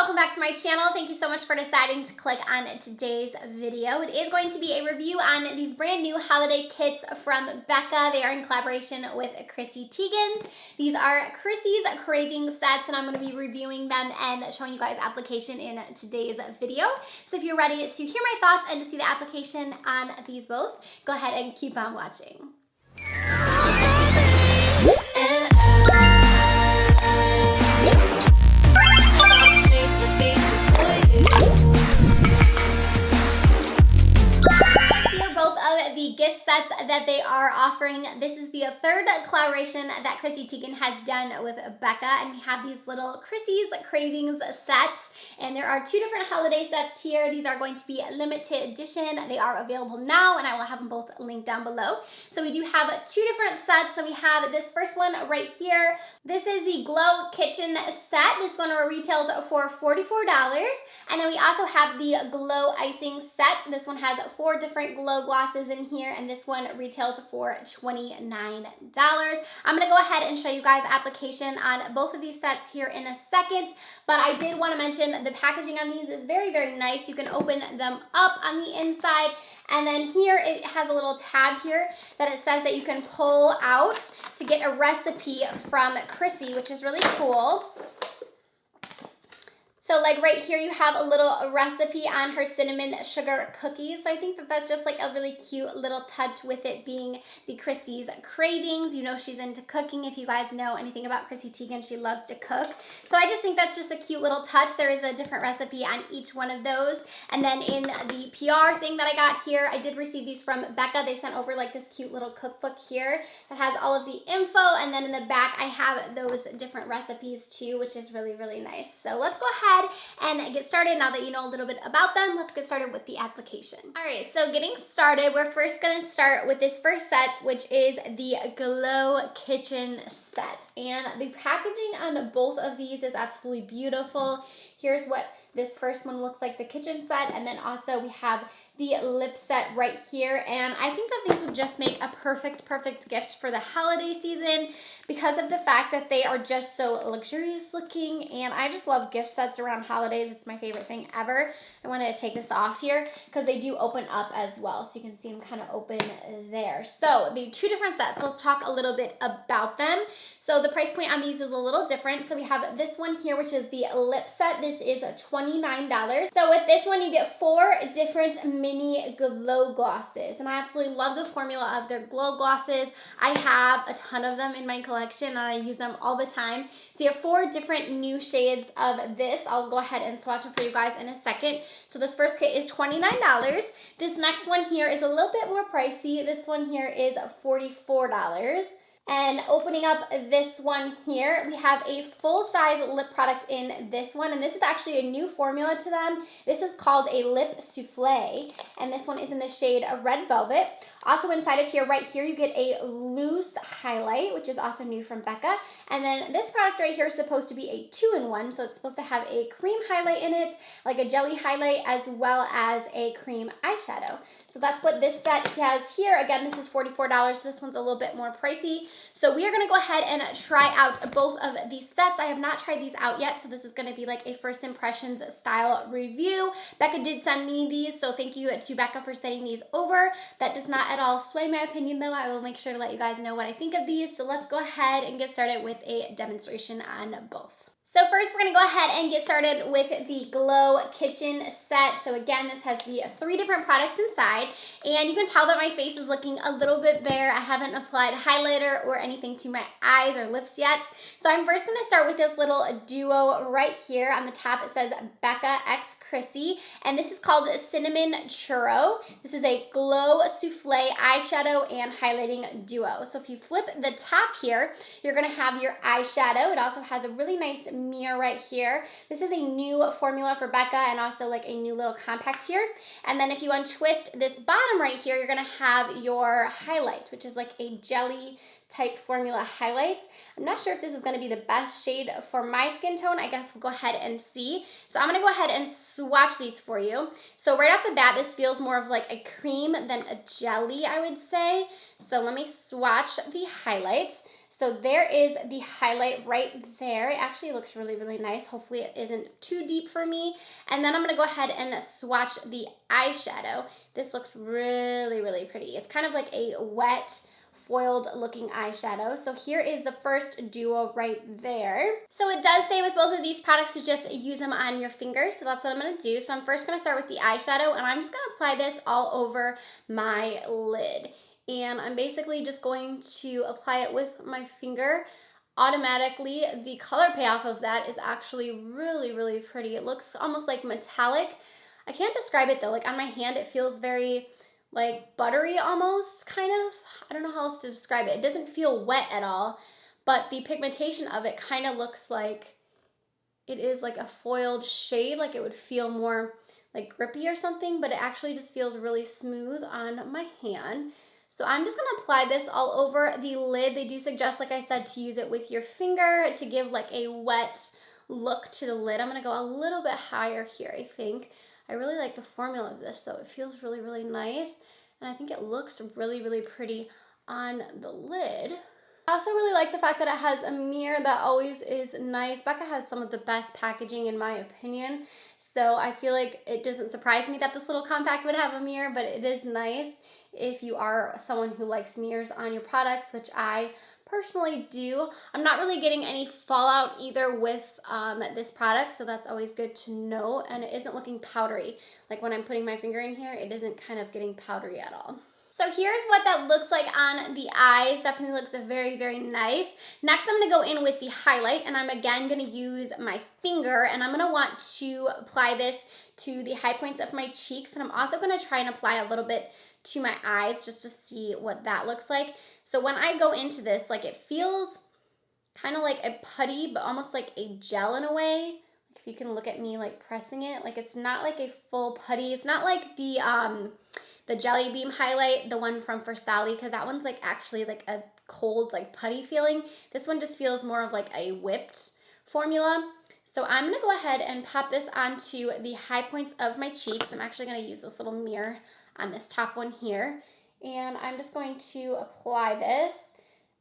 welcome back to my channel. Thank you so much for deciding to click on today's video. It is going to be a review on these brand new holiday kits from Becca. They are in collaboration with Chrissy Teigens. These are Chrissy's Cravings sets, and I'm going to be reviewing them and showing you guys application in today's video. So if you're ready to hear my thoughts and to see the application on these both, go ahead and keep on watching. The gift sets that they are offering. This is the third collaboration that Chrissy Teigen has done with Becca, and we have these little Chrissy's Cravings sets, and there are two different holiday sets here. These are going to be limited edition. They are available now, and I will have them both linked down below. So we do have two different sets. So we have this first one right here. This is the Glow Kitchen set. This one retails for $44, and then we also have the Glow Icing set. This one has 4 different glow glosses in here, and this one retails for $29. I'm gonna go ahead and show you guys application on both of these sets here in a second, but I did want to mention the packaging on these is very, very nice. You can open them up on the inside, and then here it has a little tab here that it says that you can pull out to get a recipe from Chrissy, which is really cool. So like right here, you have a little recipe on her cinnamon sugar cookies. So I think that that's just like a really cute little touch with it being the Chrissy's Cravings. You know she's into cooking. If you guys know anything about Chrissy Teigen, she loves to cook. So I just think that's just a cute little touch. There is a different recipe on each one of those. And then in the PR thing that I got here, I did receive these from Becca. They sent over like this cute little cookbook here that has all of the info. And then in the back, I have those different recipes too, which is really, really nice. So let's go ahead and get started. Now that you know a little bit about them, let's get started with the application. All right, so getting started, we're first gonna start with this first set, which is the Glow Kitchen set. And the packaging on both of these is absolutely beautiful. Here's what this first one looks like, the kitchen set, and then also we have the lip set right here, and I think that these would just make a perfect gift for the holiday season because of the fact that they are just so luxurious looking, and I just love gift sets around holidays. It's my favorite thing ever. I wanted to take this off here because they do open up as well, so you can see them kind of open there. So the two different sets, let's talk a little bit about them. So the price point on these is a little different. So we have this one here, which is the lip set. This is $29. So with this one, you get 4 different mini glow glosses, and I absolutely love the formula of their glow glosses. I have a ton of them in my collection, and I use them all the time. So you have 4 different new shades of this. I'll go ahead and swatch them for you guys in a second. So this first kit is $29. This next one here is a little bit more pricey. This one here is $44. And opening up this one here, we have a full-size lip product in this one, and this is actually a new formula to them. This is called a lip souffle, and this one is in the shade Red Velvet. Also inside of here, right here, you get a loose highlight, which is also new from Becca. And then this product right here is supposed to be a 2-in-1, so it's supposed to have a cream highlight in it, like a jelly highlight, as well as a cream eyeshadow. So that's what this set has here. Again, this is $44, so this one's a little bit more pricey. So we are gonna go ahead and try out both of these sets. I have not tried these out yet, so this is gonna be like a first impressions style review. Becca did send me these, so thank you to Becca for sending these over. That does not at all sway my opinion though. I will make sure to let you guys know what I think of these. So let's go ahead and get started with a demonstration on both. So first, we're gonna go ahead and get started with the Glow Kitchen set. So again, this has the 3 different products inside, and you can tell that my face is looking a little bit bare. I haven't applied highlighter or anything to my eyes or lips yet. So I'm first gonna start with this little duo right here. On the top, it says beccaxchrissy, and this is called Cinnamon Churro. This is a glow souffle eyeshadow and highlighting duo. So if you flip the top here, you're gonna have your eyeshadow. It also has a really nice mirror right here. This is a new formula for Becca, and also like a new little compact here. And then if you untwist this bottom right here, you're gonna have your highlight, which is like a jelly type formula highlight. I'm not sure if this is going to be the best shade for my skin tone. I guess we'll go ahead and see. So I'm going to go ahead and swatch these for you. So right off the bat, this feels more of like a cream than a jelly, I would say. So let me swatch the highlights. So there is the highlight right there. It actually looks really, really nice. Hopefully it isn't too deep for me. And then I'm gonna go ahead and swatch the eyeshadow. This looks really, really pretty. It's kind of like a wet, foiled looking eyeshadow. So here is the first duo right there. So it does say with both of these products to just use them on your fingers. So that's what I'm gonna do. So I'm first gonna start with the eyeshadow, and I'm just gonna apply this all over my lid. And I'm basically just going to apply it with my finger. Automatically, the color payoff of that is actually really, really pretty. It looks almost like metallic. I can't describe it though. Like on my hand, it feels very like buttery almost, kind of. I don't know how else to describe it. It doesn't feel wet at all, but the pigmentation of it kind of looks like it is like a foiled shade, like it would feel more like grippy or something, but it actually just feels really smooth on my hand. So I'm just gonna apply this all over the lid. They do suggest, like I said, to use it with your finger to give like a wet look to the lid. I'm gonna go a little bit higher here, I think. I really like the formula of this though. It feels really, really nice. And I think it looks really, really pretty on the lid. I also really like the fact that it has a mirror. That always is nice. Becca has some of the best packaging in my opinion. So I feel like it doesn't surprise me that this little compact would have a mirror, but it is nice if you are someone who likes mirrors on your products, which I personally do. I'm not really getting any fallout either with this product, so that's always good to know. And it isn't looking powdery. Like when I'm putting my finger in here, it isn't kind of getting powdery at all. So here's what that looks like on the eyes. Definitely looks very, very nice. Next, I'm gonna go in with the highlight, and I'm again gonna use my finger, and I'm gonna want to apply this to the high points of my cheeks, and I'm also gonna try and apply a little bit to my eyes just to see what that looks like. So when I go into this, like it feels kind of like a putty, but almost like a gel in a way. If you can look at me like pressing it, like it's not like a full putty. It's not like the Jelly Beam highlight, the one from For Sally, because that one's like actually like a cold like putty feeling. This one just feels more of like a whipped formula. So I'm gonna go ahead and pop this onto the high points of my cheeks. I'm actually gonna use this little mirror on this top one here. And I'm just going to apply this.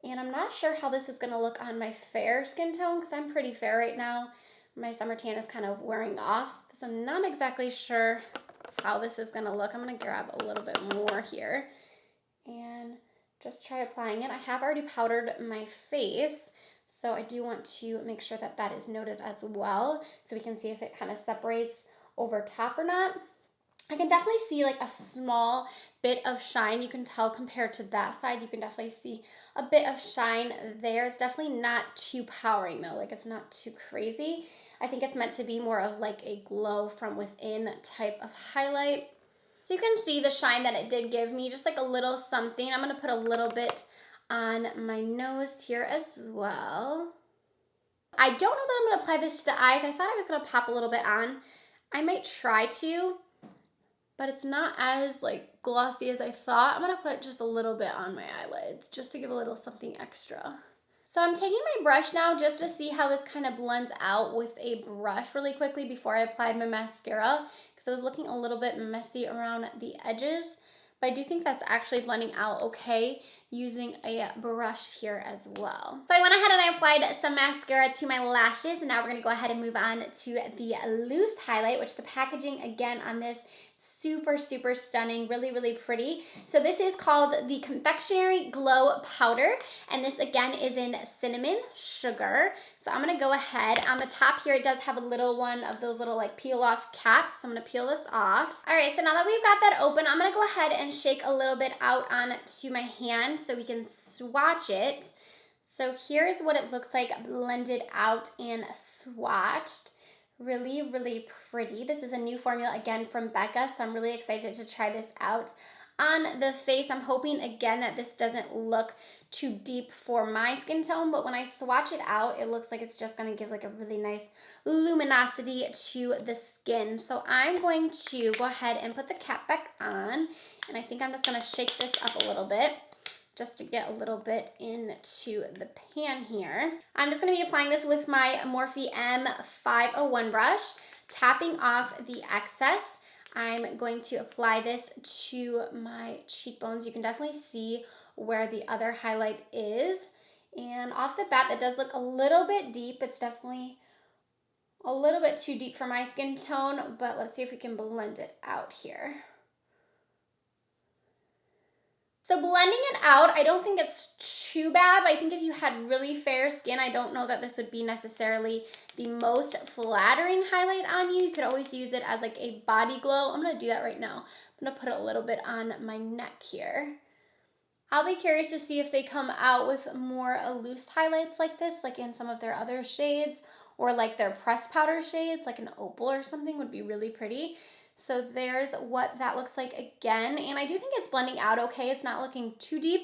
And I'm not sure how this is gonna look on my fair skin tone because I'm pretty fair right now. My summer tan is kind of wearing off. So I'm not exactly sure how this is gonna look. I'm gonna grab a little bit more here and just try applying it. I have already powdered my face, so I do want to make sure that that is noted as well, so we can see if it kind of separates over top or not. I can definitely see like a small bit of shine. You can tell compared to that side, you can definitely see a bit of shine there. It's definitely not too powering though, like it's not too crazy. I think it's meant to be more of like a glow from within type of highlight. So you can see the shine that it did give me, just like a little something. I'm gonna put a little bit on my nose here as well. I don't know that I'm gonna apply this to the eyes. I thought I was gonna pop a little bit on. I might try to, but it's not as like glossy as I thought. I'm gonna put just a little bit on my eyelids just to give a little something extra. So I'm taking my brush now just to see how this kind of blends out with a brush really quickly before I apply my mascara, because I was looking a little bit messy around the edges, but I do think that's actually blending out okay using a brush here as well. So I went ahead and I applied some mascara to my lashes, and now we're gonna go ahead and move on to the loose highlight, which the packaging again on this super, super stunning, really, really pretty. So this is called the Confectionery Glow Powder, and this again is in cinnamon sugar. So I'm gonna go ahead, on the top here it does have a little one of those little like peel off caps, so I'm gonna peel this off. All right, so now that we've got that open, I'm gonna go ahead and shake a little bit out onto my hand so we can swatch it. So here's what it looks like blended out and swatched. Really, really pretty. This is a new formula again from Becca, so I'm really excited to try this out on the face. I'm hoping again that this doesn't look too deep for my skin tone, but when I swatch it out, it looks like it's just gonna give like a really nice luminosity to the skin. So I'm going to go ahead and put the cap back on, and I think I'm just gonna shake this up a little bit just to get a little bit into the pan here. I'm just gonna be applying this with my Morphe M501 brush, tapping off the excess. I'm going to apply this to my cheekbones. You can definitely see where the other highlight is. And off the bat, that does look a little bit deep. It's definitely a little bit too deep for my skin tone, but let's see if we can blend it out here. So blending it out, I don't think it's too bad, but I think if you had really fair skin, I don't know that this would be necessarily the most flattering highlight on you. You could always use it as like a body glow. I'm gonna do that right now. I'm gonna put a little bit on my neck here. I'll be curious to see if they come out with more loose highlights like this, like in some of their other shades, or like their pressed powder shades, like an opal or something would be really pretty. So there's what that looks like again. And I do think it's blending out okay. It's not looking too deep,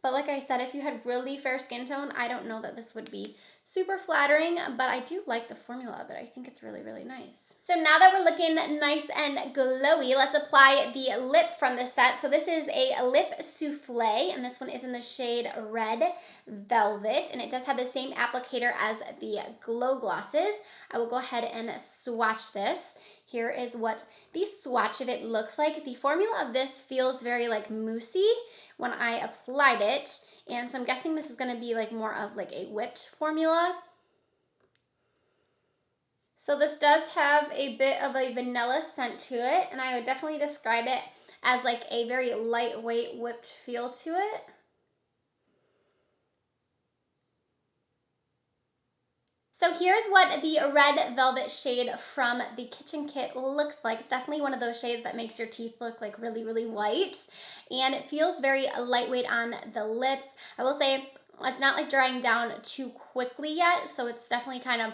but like I said, if you had really fair skin tone, I don't know that this would be super flattering, but I do like the formula of it. I think it's really, really nice. So now that we're looking nice and glowy, let's apply the lip from the set. So this is a lip souffle, and this one is in the shade Red Velvet, and it does have the same applicator as the glow glosses. I will go ahead and swatch this. Here is what the swatch of it looks like. The formula of this feels very like moussey when I applied it. And so I'm guessing this is gonna be like more of like a whipped formula. So this does have a bit of a vanilla scent to it, and I would definitely describe it as like a very lightweight whipped feel to it. So here's what the Red Velvet shade from the kitchen kit looks like. It's definitely one of those shades that makes your teeth look like really, really white. And it feels very lightweight on the lips. I will say it's not like drying down too quickly yet, so it's definitely kind of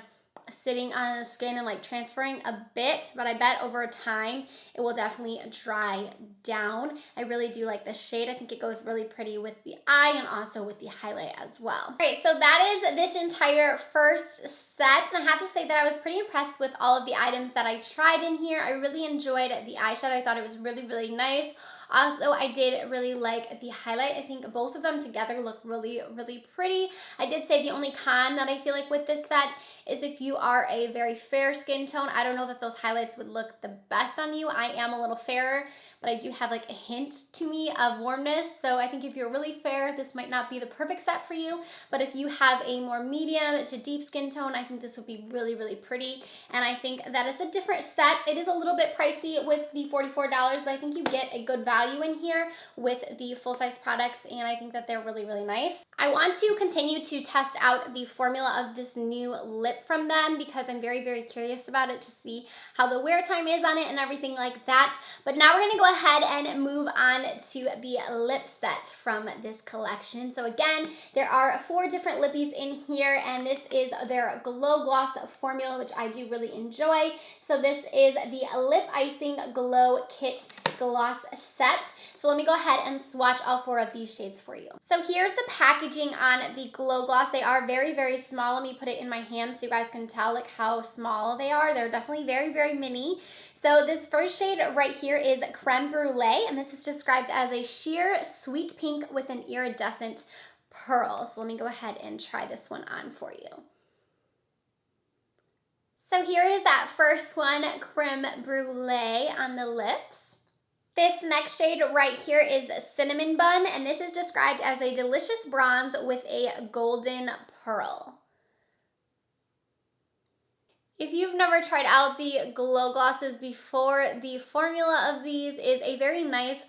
sitting on the skin and like transferring a bit, but I bet over time it will definitely dry down. I really do like this shade. I think it goes really pretty with the eye and also with the highlight as well. All right, so that is this entire first set, and I have to say that I was pretty impressed with all of the items that I tried in here. I really enjoyed the eyeshadow. I thought it was really, really nice. Also, I did really like the highlight. I think both of them together look really, really pretty. I did say the only con that I feel like with this set is if you are a very fair skin tone, I don't know that those highlights would look the best on you. I am a little fairer, but I do have like a hint to me of warmness. So I think if you're really fair, this might not be the perfect set for you. But if you have a more medium to deep skin tone, I think this would be really, really pretty. And I think that it's a different set. It is a little bit pricey with the $44, but I think you get a good value in here with the full-size products, and I think that they're really, really nice. I want to continue to test out the formula of this new lip from them because I'm very, very curious about it to see how the wear time is on it and everything like that. But now we're gonna go ahead and move on to the lip set from this collection. So again, there are 4 different lippies in here, and this is their Glow Gloss formula, which I do really enjoy. So this is the Lip Icing Glow Kit Gloss Set. So let me go ahead and swatch all 4 of these shades for you. So here's the packaging on the Glow Gloss. They are very, very small. Let me put it in my hand so you guys can tell like how small they are. They're definitely very, very mini. So this first shade right here is Creme Brulee, and this is described as a sheer sweet pink with an iridescent pearl. So let me go ahead and try this one on for you. So here is that first one, Creme Brulee on the lips. This next shade right here is Cinnamon Bun, and this is described as a delicious bronze with a golden pearl. If you've never tried out the glow glosses before, the formula of these is a very nice,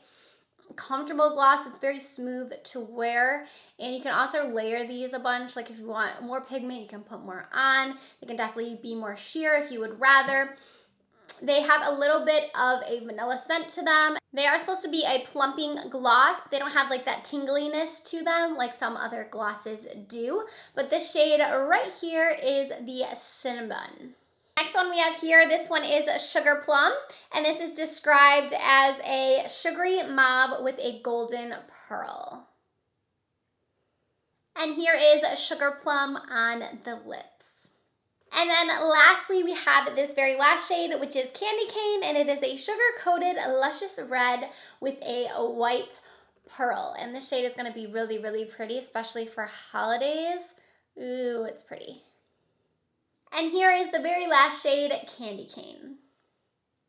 comfortable gloss. It's very smooth to wear, and you can also layer these a bunch. Like if you want more pigment, you can put more on. They can definitely be more sheer if you would rather. They have a little bit of a vanilla scent to them. They are supposed to be a plumping gloss, but they don't have like that tingliness to them like some other glosses do. But this shade right here is the Cinnamon. Next one we have here, this one is Sugar Plum, and this is described as a sugary mauve with a golden pearl. And here is Sugar Plum on the lips. And then lastly, we have this very last shade, which is Candy Cane, and it is a sugar-coated luscious red with a white pearl. And this shade is gonna be really, really pretty, especially for holidays. Ooh, it's pretty. And here is the very last shade, Candy Cane.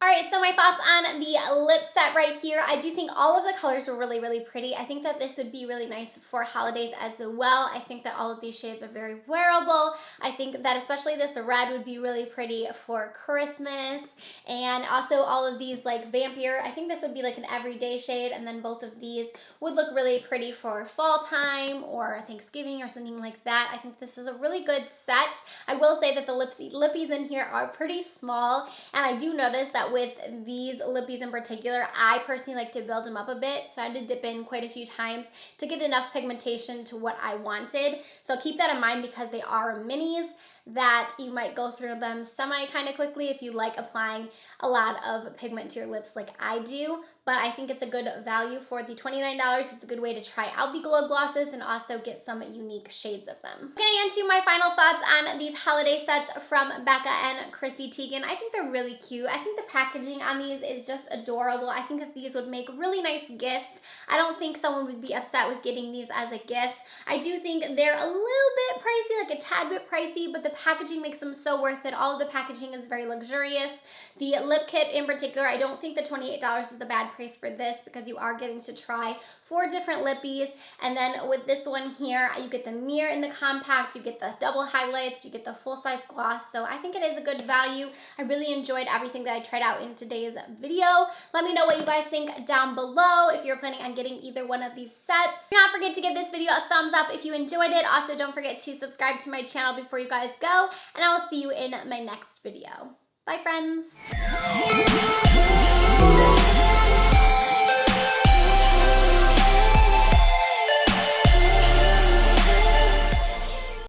All right, so my thoughts on the lip set right here. I do think all of the colors are really, really pretty. I think that this would be really nice for holidays as well. I think that all of these shades are very wearable. I think that especially this red would be really pretty for Christmas. And also all of these like Vampire, I think this would be like an everyday shade, and then both of these would look really pretty for fall time or Thanksgiving or something like that. I think this is a really good set. I will say that the lippies in here are pretty small, and I do notice that with these lippies in particular, I personally like to build them up a bit, so I had to dip in quite a few times to get enough pigmentation to what I wanted. So keep that in mind because they are minis, that you might go through them kind of quickly if you like applying a lot of pigment to your lips like I do. But I think it's a good value for the $29. It's a good way to try out the glow glosses and also get some unique shades of them. Getting into my final thoughts on these holiday sets from Becca and Chrissy Teigen. I think they're really cute. I think the packaging on these is just adorable. I think that these would make really nice gifts. I don't think someone would be upset with getting these as a gift. I do think they're a little bit pricey, like a tad bit pricey, but the packaging makes them so worth it. All of the packaging is very luxurious. The lip kit in particular, I don't think the $28 is a bad price for this because you are getting to try 4 different lippies. And then with this one here, you get the mirror in the compact, you get the double highlights, you get the full-size gloss. So I think it is a good value. I really enjoyed everything that I tried out in today's video. Let me know what you guys think down below if you're planning on getting either one of these sets. Do not forget to give this video a thumbs up if you enjoyed it. Also, don't forget to subscribe to my channel before you guys go, and I will see you in my next video. Bye, friends.